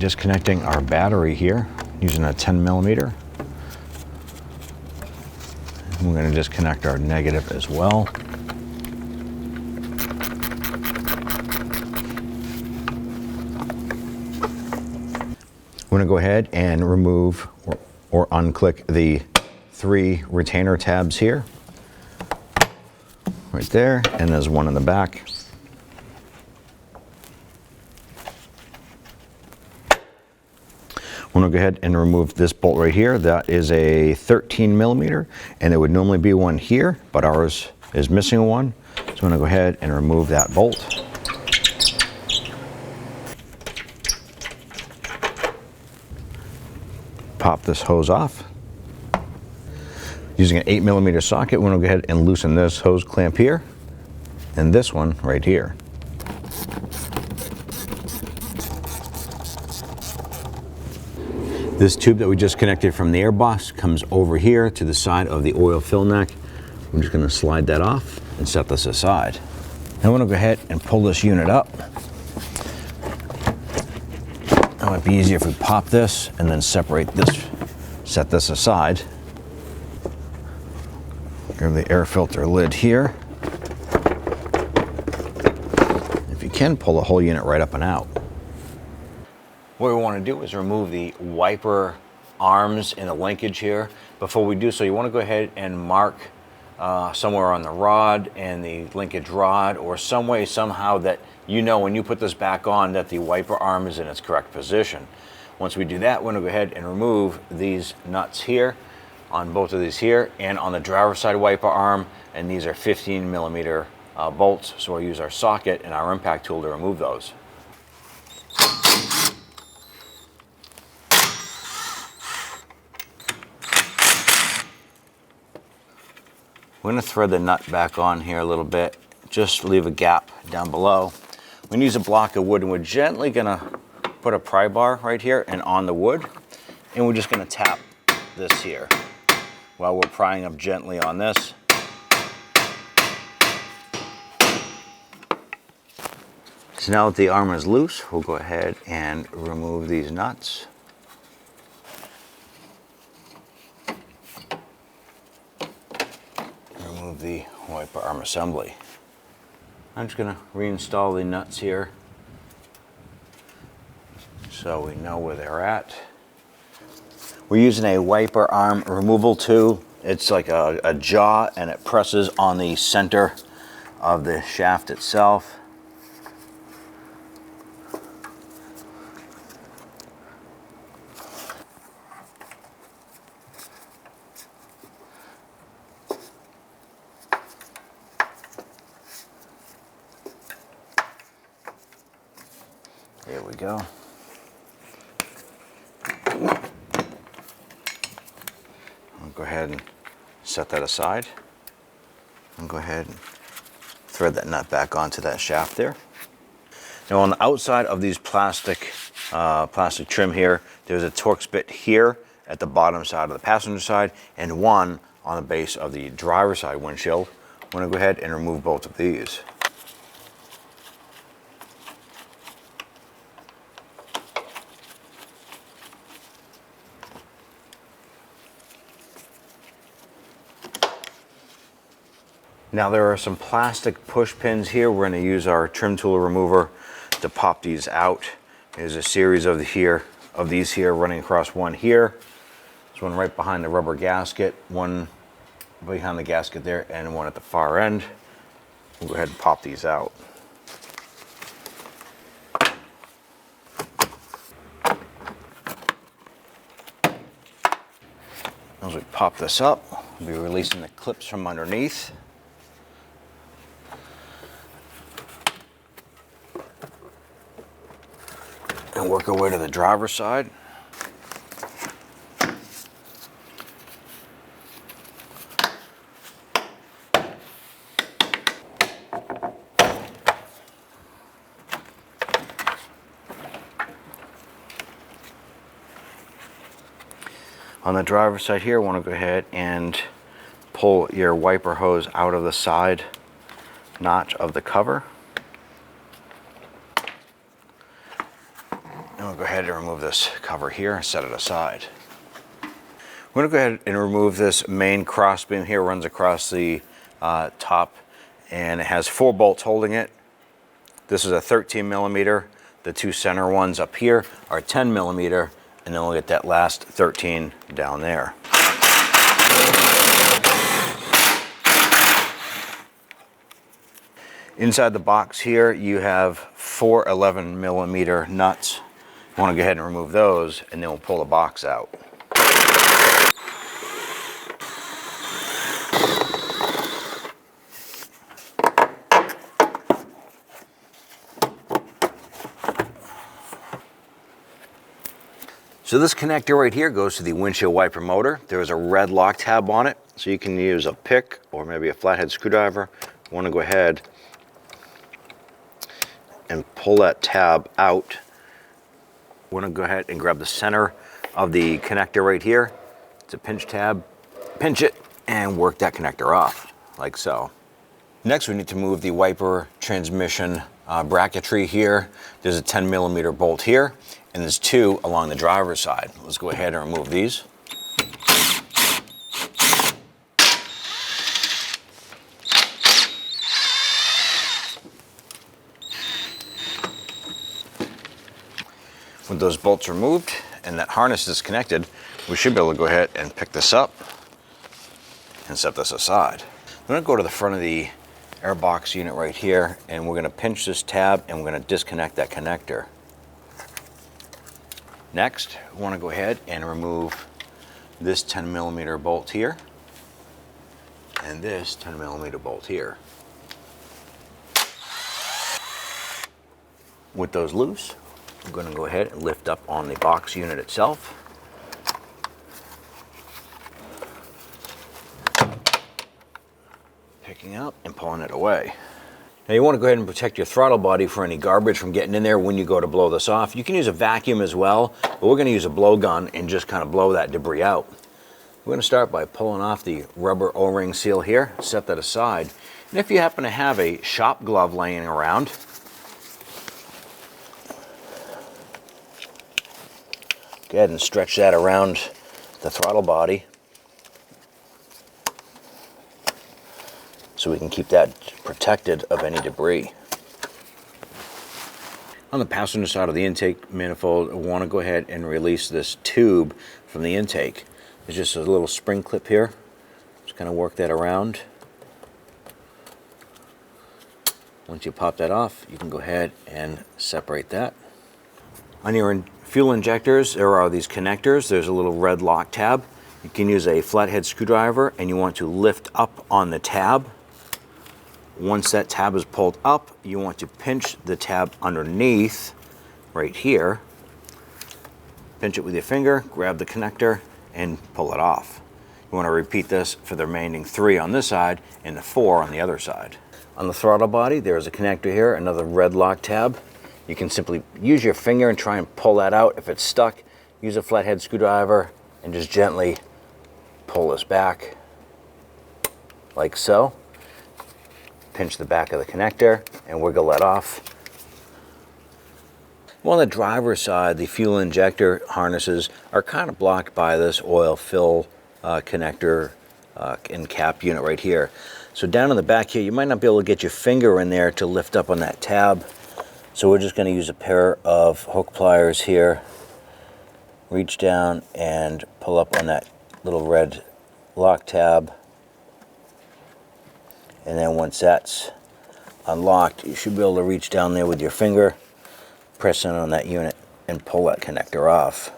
disconnecting our battery here using a 10mm. We're going to disconnect our negative as well. We're going to go ahead and remove or unclick the 3 retainer tabs here. Right there, and there's one in the back. I'm going to go ahead and remove this bolt right here. That is a 13mm, and there would normally be one here, but ours is missing one. So I'm going to go ahead and remove that bolt. Pop this hose off. Using an 8mm socket, we're going to go ahead and loosen this hose clamp here, and this one right here. This tube that we just connected from the air box comes over here to the side of the oil fill neck. I'm just going to slide that off and set this aside. Now I'm going to go ahead and pull this unit up. It might be easier if we pop this and then separate this, set this aside. Grab the air filter lid here. If you can, pull the whole unit right up and out. What we want to do is remove the wiper arms and the linkage here. Before we do so, you want to go ahead and mark somewhere on the rod and the linkage rod, or some way, somehow, that you know when you put this back on that the wiper arm is in its correct position. Once we do that, we're going to go ahead and remove these nuts here, on both of these here, and on the driver's side wiper arm, and these are 15mm bolts, so we'll use our socket and our impact tool to remove those. We're going to thread the nut back on here a little bit, just leave a gap down below. We're going to use a block of wood, and we're gently going to put a pry bar right here and on the wood, and we're just going to tap this here while we're prying up gently on this. So now that the arm is loose, we'll go ahead and remove these nuts. Remove the wiper arm assembly. I'm just going to reinstall the nuts here so we know where they're at. We're using a wiper arm removal tool. It's like a jaw, and it presses on the center of the shaft itself. There we go. I'll go ahead and set that aside. And go ahead and thread that nut back onto that shaft there. Now on the outside of these plastic trim here, there's a Torx bit here at the bottom side of the passenger side, and one on the base of the driver's side windshield. I'm going to go ahead and remove both of these. Now there are some plastic push pins here. We're going to use our trim tool remover to pop these out. There's a series of these here running across, one here. There's one right behind the rubber gasket, one behind the gasket there, and one at the far end. We'll go ahead and pop these out. As we pop this up, we'll be releasing the clips from underneath. And work our way to the driver's side. On the driver's side here, I want to go ahead and pull your wiper hose out of the side notch of the cover. And we'll go ahead and remove this cover here and set it aside. We're going to go ahead and remove this main crossbeam here, runs across the top, and it has 4 bolts holding it. This is a 13 millimeter. The 2 center ones up here are 10 millimeter, and then we'll get that last 13 down there. Inside the box here, you have 4 11 millimeter nuts. You want to go ahead and remove those, and then we'll pull the box out. So this connector right here goes to the windshield wiper motor. There's a red lock tab on it, so you can use a pick or maybe a flathead screwdriver. You want to go ahead and pull that tab out. We want to go ahead and grab the center of the connector right here. It's a pinch tab. Pinch it and work that connector off, like so. Next, we need to move the wiper transmission bracketry here. There's a 10 millimeter bolt here, and there's 2 along the driver's side. Let's go ahead and remove these. With those bolts removed and that harness disconnected, we should be able to go ahead and pick this up and set this aside. I'm going to go to the front of the airbox unit right here, and we're going to pinch this tab and we're going to disconnect that connector. Next, we want to go ahead and remove this 10 millimeter bolt here and this 10 millimeter bolt here. With those loose, I'm going to go ahead and lift up on the box unit itself. Picking up and pulling it away. Now you want to go ahead and protect your throttle body for any garbage from getting in there when you go to blow this off. You can use a vacuum as well, but we're going to use a blowgun and just kind of blow that debris out. We're going to start by pulling off the rubber O-ring seal here, set that aside. And if you happen to have a shop glove laying around, go ahead and stretch that around the throttle body so we can keep that protected of any debris. On the passenger side of the intake manifold, we want to go ahead and release this tube from the intake. There's just a little spring clip here. Just kind of work that around. Once you pop that off, you can go ahead and separate that. On your fuel injectors, there are these connectors. There's a little red lock tab. You can use a flathead screwdriver, and you want to lift up on the tab. Once that tab is pulled up, you want to pinch the tab underneath right here. Pinch it with your finger, grab the connector, and pull it off. You want to repeat this for the remaining 3 on this side and the 4 on the other side. On the throttle body, there's a connector here, another red lock tab. You can simply use your finger and try and pull that out. If it's stuck, use a flathead screwdriver and just gently pull this back, like so. Pinch the back of the connector and wiggle that off. Well, on the driver's side, the fuel injector harnesses are kind of blocked by this oil fill connector and cap unit right here. So down in the back here, you might not be able to get your finger in there to lift up on that tab. So we're just going to use a pair of hook pliers here, reach down and pull up on that little red lock tab. And then once that's unlocked, you should be able to reach down there with your finger, press in on that unit, and pull that connector off.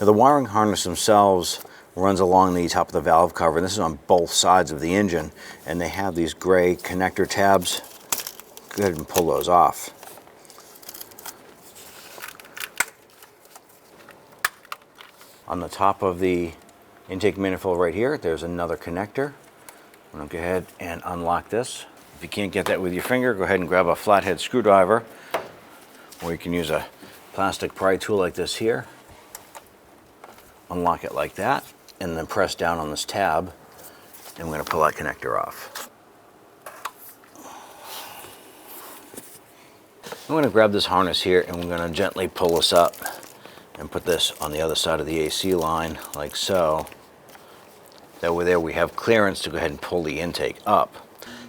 Now the wiring harness themselves runs along the top of the valve cover, and this is on both sides of the engine, and they have these gray connector tabs. Go ahead and pull those off. On the top of the intake manifold right here, there's another connector. I'm going to go ahead and unlock this. If you can't get that with your finger, go ahead and grab a flathead screwdriver, or you can use a plastic pry tool like this here. Unlock it like that, and then press down on this tab, and we're going to pull that connector off. I'm going to grab this harness here and we're going to gently pull this up and put this on the other side of the AC line like so. That way there we have clearance to go ahead and pull the intake up.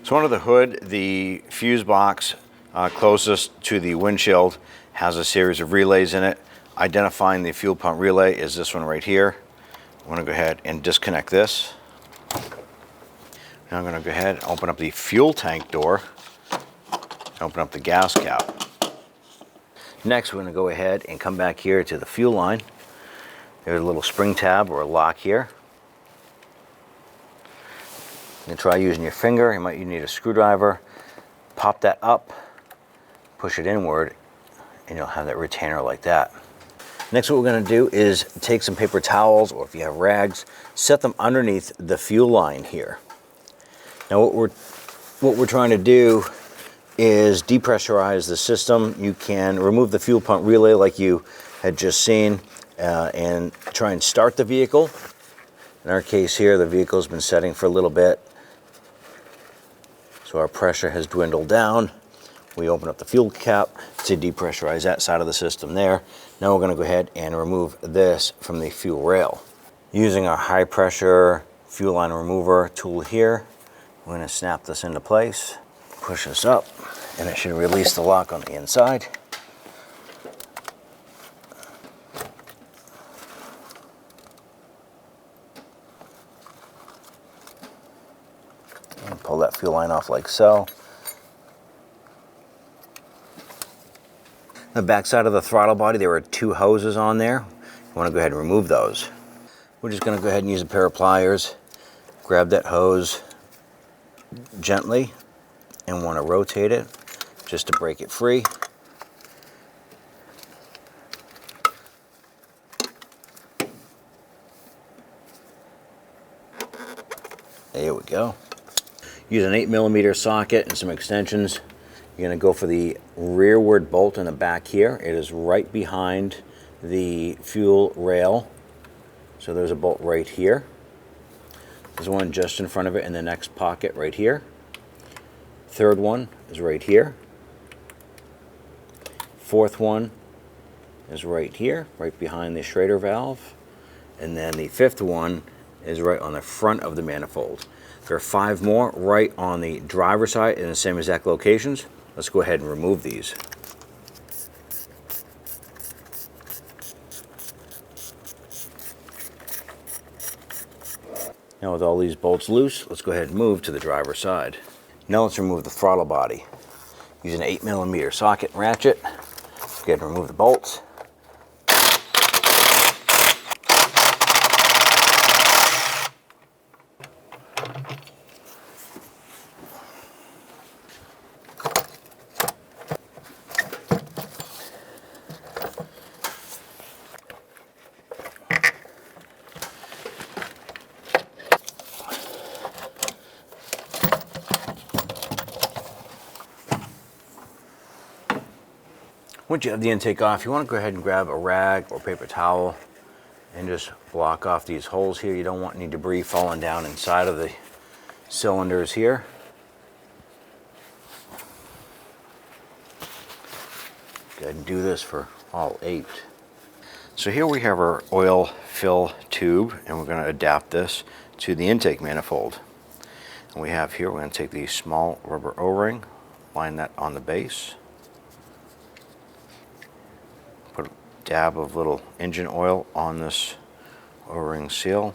So under the hood, the fuse box closest to the windshield has a series of relays in it. Identifying the fuel pump relay is this one right here. I'm going to go ahead and disconnect this. Now I'm going to go ahead and open up the fuel tank door, open up the gas cap. Next, we're going to go ahead and come back here to the fuel line. There's a little spring tab or a lock here. You can try using your finger. You need a screwdriver. Pop that up, push it inward, and you'll have that retainer like that. Next, what we're going to do is take some paper towels, or if you have rags, set them underneath the fuel line here. Now, what we're trying to do is depressurize the system. You can remove the fuel pump relay like you had just seen and try and start the vehicle. In our case here, the vehicle's been setting for a little bit, so our pressure has dwindled down. We open up the fuel cap to depressurize that side of the system there. Now we're going to go ahead and remove this from the fuel rail. Using our high pressure fuel line remover tool here, we're going to snap this into place, push this up, and it should release the lock on the inside. And pull that fuel line off like so. The back side of the throttle body, there are two hoses on there. You want to go ahead and remove those. We're just going to go ahead and use a pair of pliers, grab that hose gently, and want to rotate it just to break it free. There we go. Use an 8mm socket and some extensions. You're going to go for the rearward bolt in the back here. It is right behind the fuel rail. So there's a bolt right here. There's one just in front of it in the next pocket right here. Third one is right here. Fourth one is right here, right behind the Schrader valve. And then the fifth one is right on the front of the manifold. There are 5 more right on the driver's side in the same exact locations. Let's go ahead and remove these. Now with all these bolts loose, let's go ahead and move to the driver's side. Now let's remove the throttle body. Use an 8mm socket and ratchet. Let's go ahead and remove the bolts. Once you have the intake off, you want to go ahead and grab a rag or paper towel and just block off these holes here. You don't want any debris falling down inside of the cylinders here. Go ahead and do this for all 8. So here we have our oil fill tube, and we're going to adapt this to the intake manifold. And we have here, we're going to take the small rubber O-ring, line that on the base. Put a dab of little engine oil on this O-ring seal.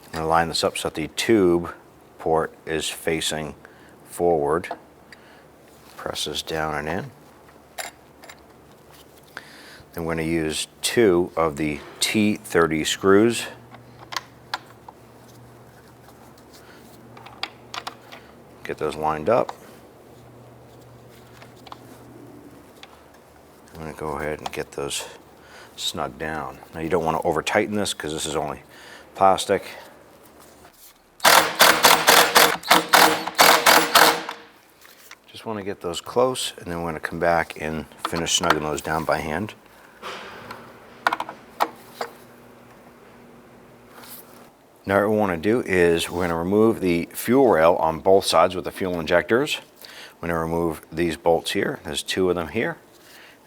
I'm going to line this up so that the tube port is facing forward. Press this down and in. Then we're going to use 2 of the T30 screws. Get those lined up. I'm going to go ahead and get those snug down. Now you don't want to over tighten this because this is only plastic. Just want to get those close, and then we're going to come back and finish snugging those down by hand. Now what we want to do is we're going to remove the fuel rail on both sides with the fuel injectors. I'm going to remove these bolts here. There's 2 of them here,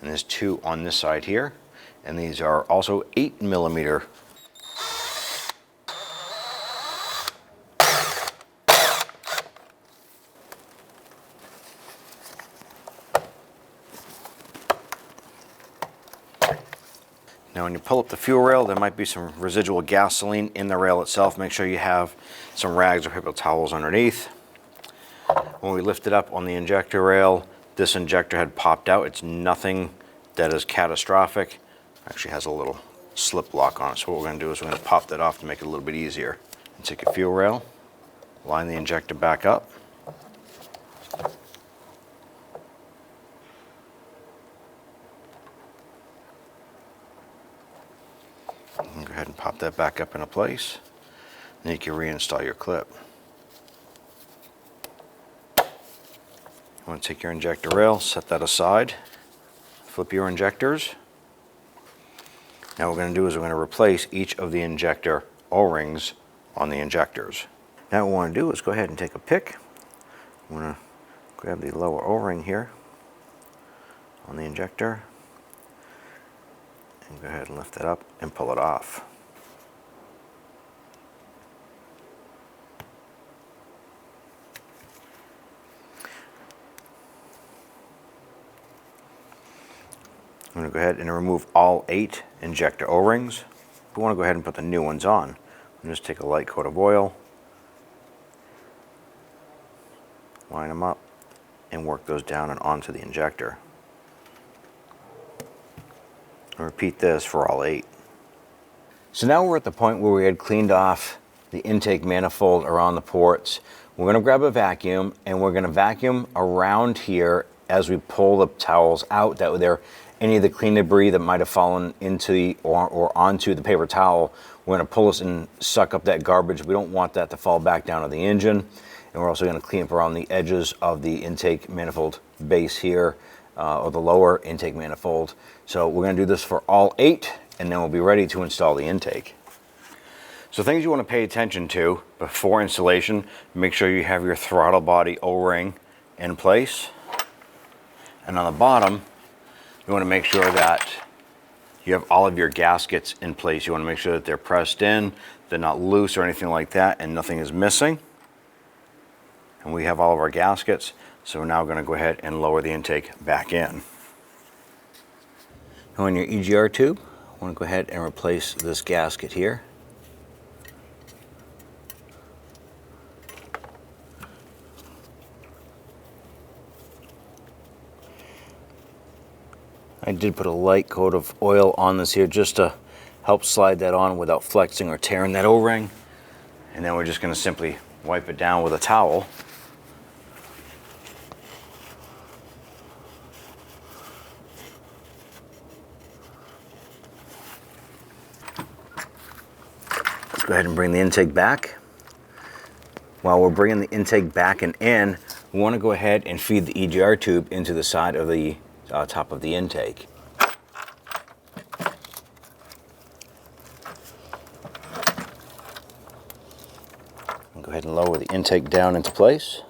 and there's 2 on this side here, and these are also 8mm. Now when you pull up the fuel rail, there might be some residual gasoline in the rail itself. Make sure you have some rags or paper towels underneath. When we lift it up on the injector rail, this injector had popped out. It's nothing that is catastrophic. Actually has a little slip lock on it. So what we're going to do is we're going to pop that off to make it a little bit easier. And take a fuel rail, line the injector back up. And go ahead and pop that back up into place. Then you can reinstall your clip. You want to take your injector rail, set that aside, flip your injectors. Now what we're going to do is we're going to replace each of the injector O-rings on the injectors. Now what we want to do is go ahead and take a pick. I'm going to grab the lower O-ring here on the injector and go ahead and lift it up and pull it off. I'm going to go ahead and remove all 8 injector O-rings. We want to go ahead and put the new ones on. And just take a light coat of oil, line them up, and work those down and onto the injector. And repeat this for all 8. So now we're at the point where we had cleaned off the intake manifold around the ports. We're going to grab a vacuum and we're going to vacuum around here as we pull the towels out. That way there any of the clean debris that might have fallen into the or onto the paper towel, we're going to pull this and suck up that garbage. We don't want that to fall back down to the engine. And we're also going to clean up around the edges of the intake manifold base here, or the lower intake manifold. So we're going to do this for all 8, and then we'll be ready to install the intake. So things you want to pay attention to before installation: make sure you have your throttle body O-ring in place. And on the bottom, you want to make sure that you have all of your gaskets in place. You want to make sure that they're pressed in, they're not loose or anything like that, and nothing is missing. And we have all of our gaskets, so we're now going to go ahead and lower the intake back in. Now on your Egr tube, I want to go ahead and replace this gasket here. I did put a light coat of oil on this here just to help slide that on without flexing or tearing that O-ring. And then we're just going to simply wipe it down with a towel. Let's go ahead and bring the intake back. While we're bringing the intake back and in, we want to go ahead and feed the Egr tube into the side of the top of the intake. Go ahead and lower the intake down into place.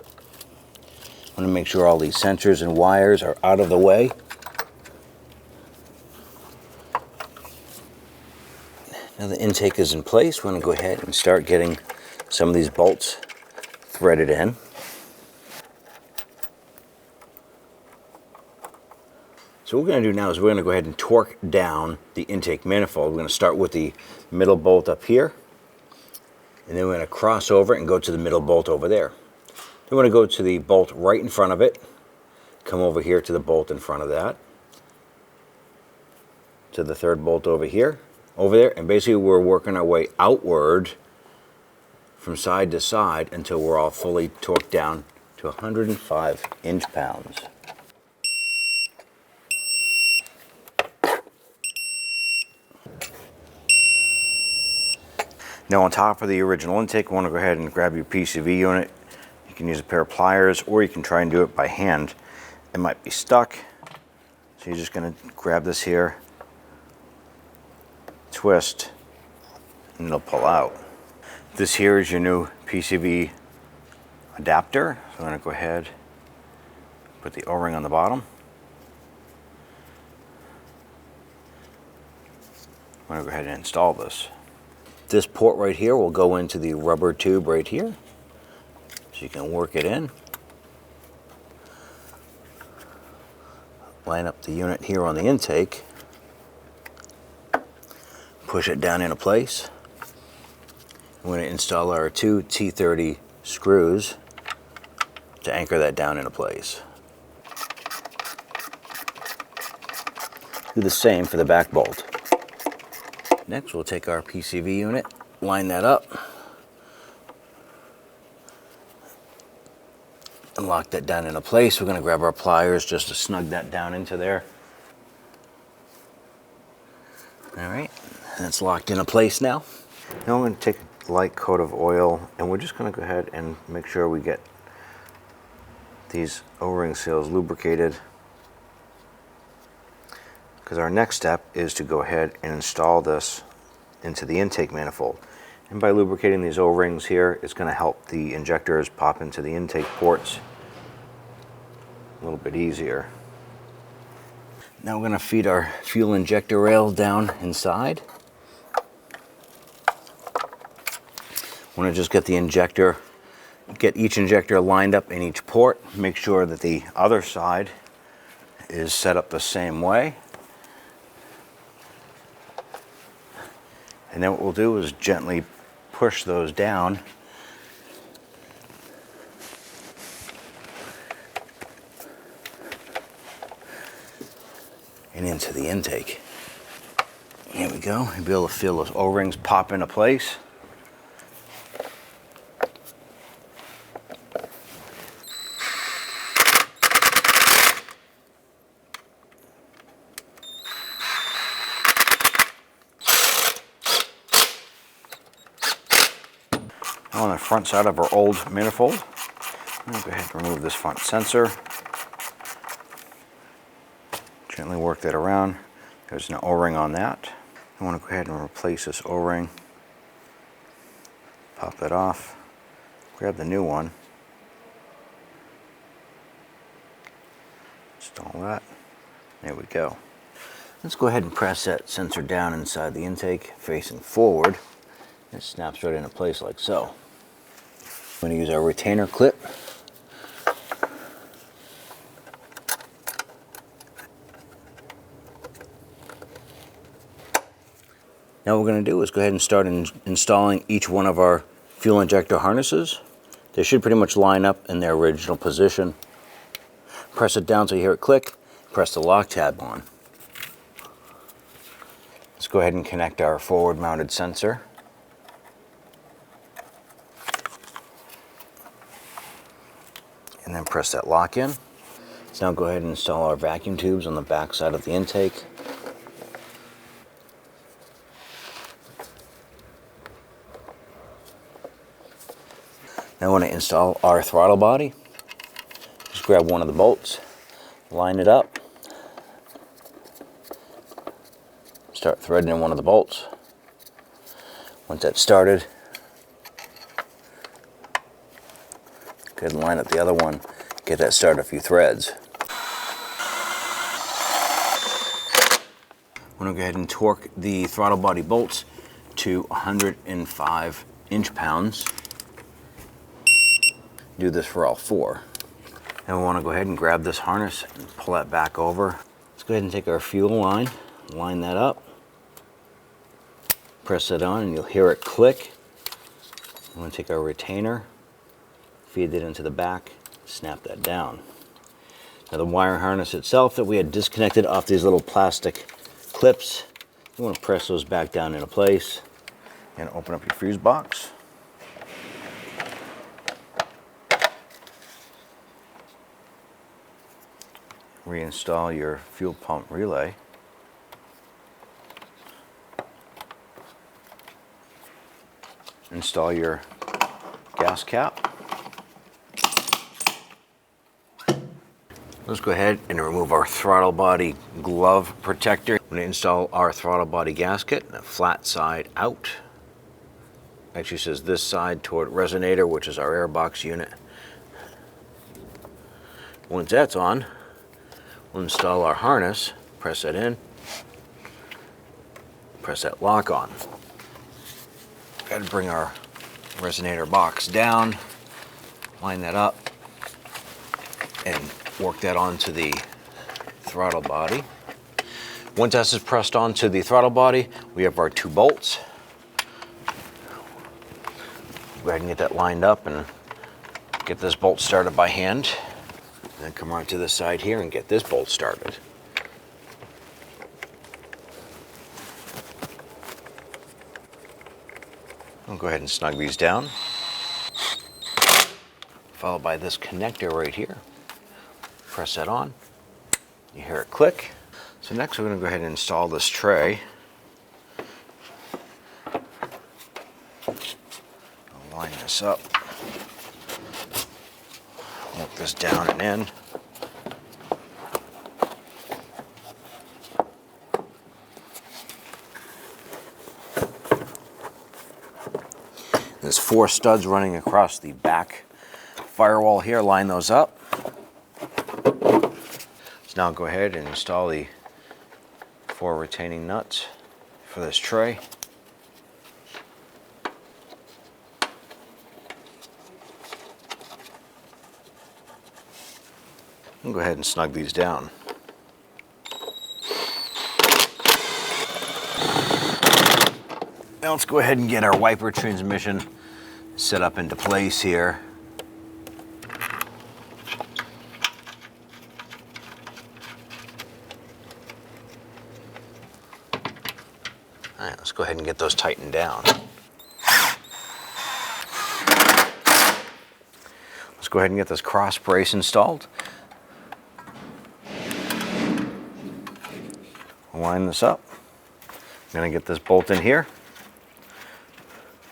I want to make sure all these sensors and wires are out of the way. Now the intake is in place. We're going to go ahead and start getting some of these bolts threaded in. So what we're going to do now is we're going to go ahead and torque down the intake manifold. We're going to start with the middle bolt up here, and then we're going to cross over and go to the middle bolt over there. Then we're going to go to the bolt right in front of it, come over here to the bolt in front of that, to the third bolt over here, over there, and basically we're working our way outward from side to side until we're all fully torqued down to 105 inch-pounds. Now on top of the original intake, you want to go ahead and grab your PCV unit. You can use a pair of pliers, or you can try and do it by hand. It might be stuck, so you're just going to grab this here, twist, and it'll pull out. This here is your new PCV adapter. So I'm going to go ahead, put the O-ring on the bottom. I'm going to go ahead and install this. This port right here will go into the rubber tube right here, so you can work it in. Line up the unit here on the intake, push it down into place. I'm going to install our two T30 screws to anchor that down into place. Do the same for the back bolt. Next, we'll take our PCV unit, line that up, and lock that down into place. We're going to grab our pliers just to snug that down into there. All right, and it's locked into place now. Now I'm going to take a light coat of oil, and we're just going to go ahead and make sure we get these O-ring seals lubricated, because our next step is to go ahead and install this into the intake manifold. And by lubricating these O-rings here, it's going to help the injectors pop into the intake ports a little bit easier. Now we're going to feed our fuel injector rail down inside. Want to just get the injector, get each injector lined up in each port. Make sure that the other side is set up the same way. And then what we'll do is gently push those down and into the intake. Here we go. You'll be able to feel those O-rings pop into place. On the front side of our old manifold, I'm going to go ahead and remove this front sensor. Gently work that around. There's an O-ring on that. I want to go ahead and replace this O-ring. Pop that off. Grab the new one. Install that. There we go. Let's go ahead and press that sensor down inside the intake, facing forward. It snaps right into place like so. I'm going to use our retainer clip. Now what we're going to do is go ahead and start installing each one of our fuel injector harnesses. They should pretty much line up in their original position. Press it down so you hear it click. Press the lock tab on. Let's go ahead and connect our forward mounted sensor. And then press that lock in. Let's now go ahead and install our vacuum tubes on the back side of the intake. Now I want to install our throttle body. Just grab one of the bolts, line it up, start threading in one of the bolts. Once that's started, go ahead and line up the other one, get that started a few threads. I'm going to go ahead and torque the throttle body bolts to 105 inch-pounds. Do this for all four. And we want to go ahead and grab this harness and pull that back over. Let's go ahead and take our fuel line, line that up, press it on, and you'll hear it click. I'm going to take our retainer, feed it into the back, snap that down. Now the wire harness itself that we had disconnected off these little plastic clips, you want to press those back down into place and open up your fuse box. Reinstall your fuel pump relay. Install your gas cap. Let's go ahead and remove our throttle body glove protector. I'm going to install our throttle body gasket, the flat side out. Actually says this side toward resonator, which is our airbox unit. Once that's on, we'll install our harness, press that in, press that lock on. Got to bring our resonator box down, line that up, and work that onto the throttle body. Once this is pressed onto the throttle body, we have our 2 bolts. Go ahead and get that lined up and get this bolt started by hand. And then come right to the side here and get this bolt started. I'll go ahead and snug these down. Followed by this connector right here. Press that on. You hear it click. So next we're going to go ahead and install this tray. I'll line this up. Work this down and in. There's 4 studs running across the back firewall here. Line those up. So now go ahead and install the 4 retaining nuts for this tray. And go ahead and snug these down. Now let's go ahead and get our wiper transmission set up into place here. All right, let's go ahead and get those tightened down. Let's go ahead and get this cross brace installed. Line this up. I'm going to get this bolt in here,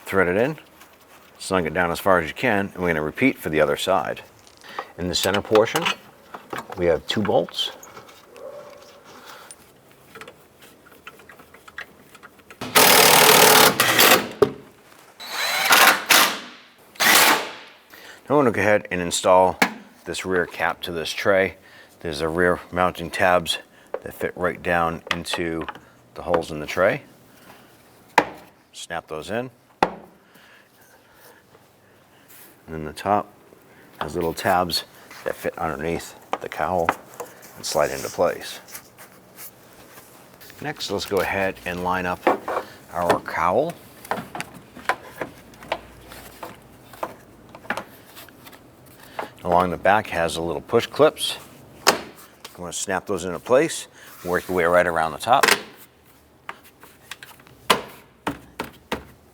thread it in, snug it down as far as you can, and we're going to repeat for the other side. In the center portion, we have 2 bolts. Now I'm going to go ahead and install this rear cap to this tray. There's a rear mounting tabs that fit right down into the holes in the tray. Snap those in. And then the top has little tabs that fit underneath the cowl and slide into place. Next, let's go ahead and line up our cowl. Along the back has a little push clips. I'm going to snap those into place, work your way right around the top,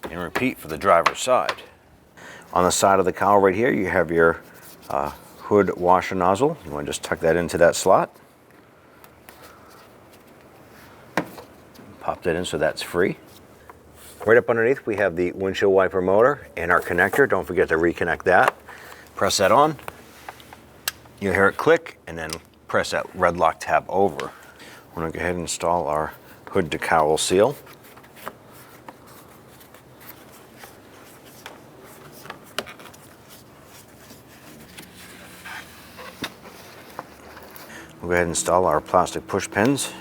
and repeat for the driver's side. On the side of the cowl right here, you have your hood washer nozzle. You want to just tuck that into that slot. Pop that in so that's free. Right up underneath, we have the windshield wiper motor and our connector. Don't forget to reconnect that. Press that on. You'll hear it click, and then press that red lock tab over. We're going to go ahead and install our hood to cowl seal. We'll go ahead and install our plastic push pins.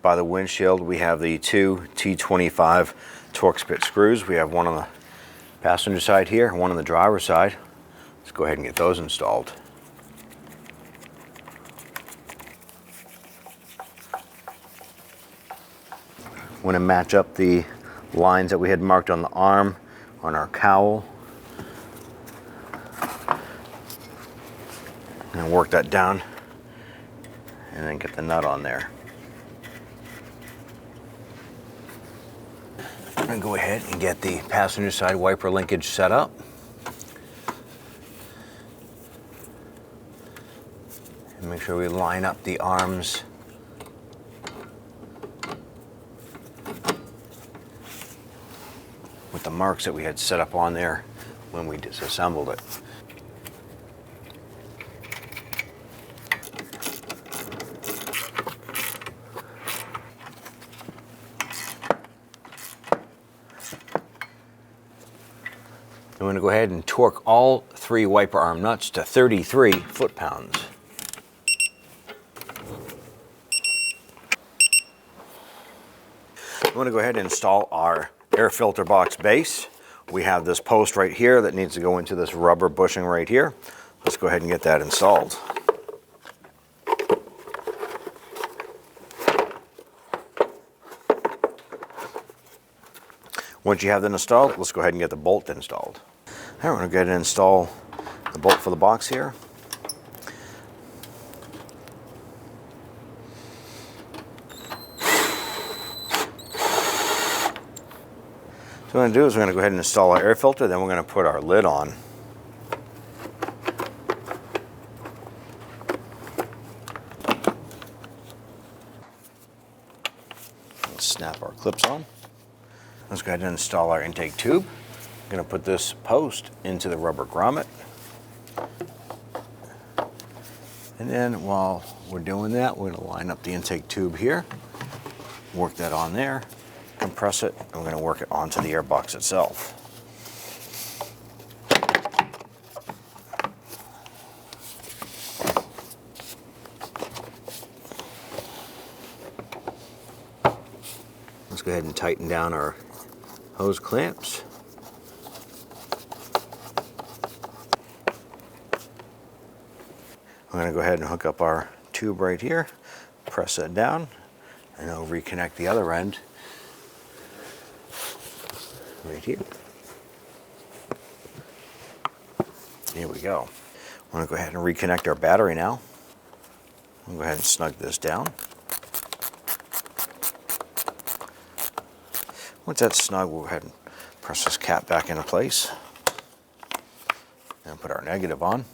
By the windshield, we have the 2 T25 Torx Bit screws. We have one on the passenger side here and one on the driver's side. Let's go ahead and get those installed. We want to match up the lines that we had marked on the arm, on our cowl. And work that down and then get the nut on there. I'm going to go ahead and get the passenger side wiper linkage set up. And make sure we line up the arms with the marks that we had set up on there when we disassembled it. going to go ahead and torque all 3 wiper arm nuts to 33 foot-pounds. I'm going to go ahead and install our air filter box base. We have this post right here that needs to go into this rubber bushing right here. Let's go ahead and get that installed. Once you have that installed, let's go ahead and get the bolt installed. All right, we're going to go ahead and install the bolt for the box here. So what we're going to do is we're going to go ahead and install our air filter, then we're going to put our lid on. Let's snap our clips on. Let's go ahead and install our intake tube. I'm going to put this post into the rubber grommet. And then while we're doing that, we're going to line up the intake tube here, work that on there, compress it, and we're going to work it onto the air box itself. Let's go ahead and tighten down our hose clamps. I'm going to go ahead and hook up our tube right here, press that down, and I'll reconnect the other end right here. Here we go. I'm going to go ahead and reconnect our battery now. I'll go ahead and snug this down. Once that's snug, we'll go ahead and press this cap back into place and put our negative on.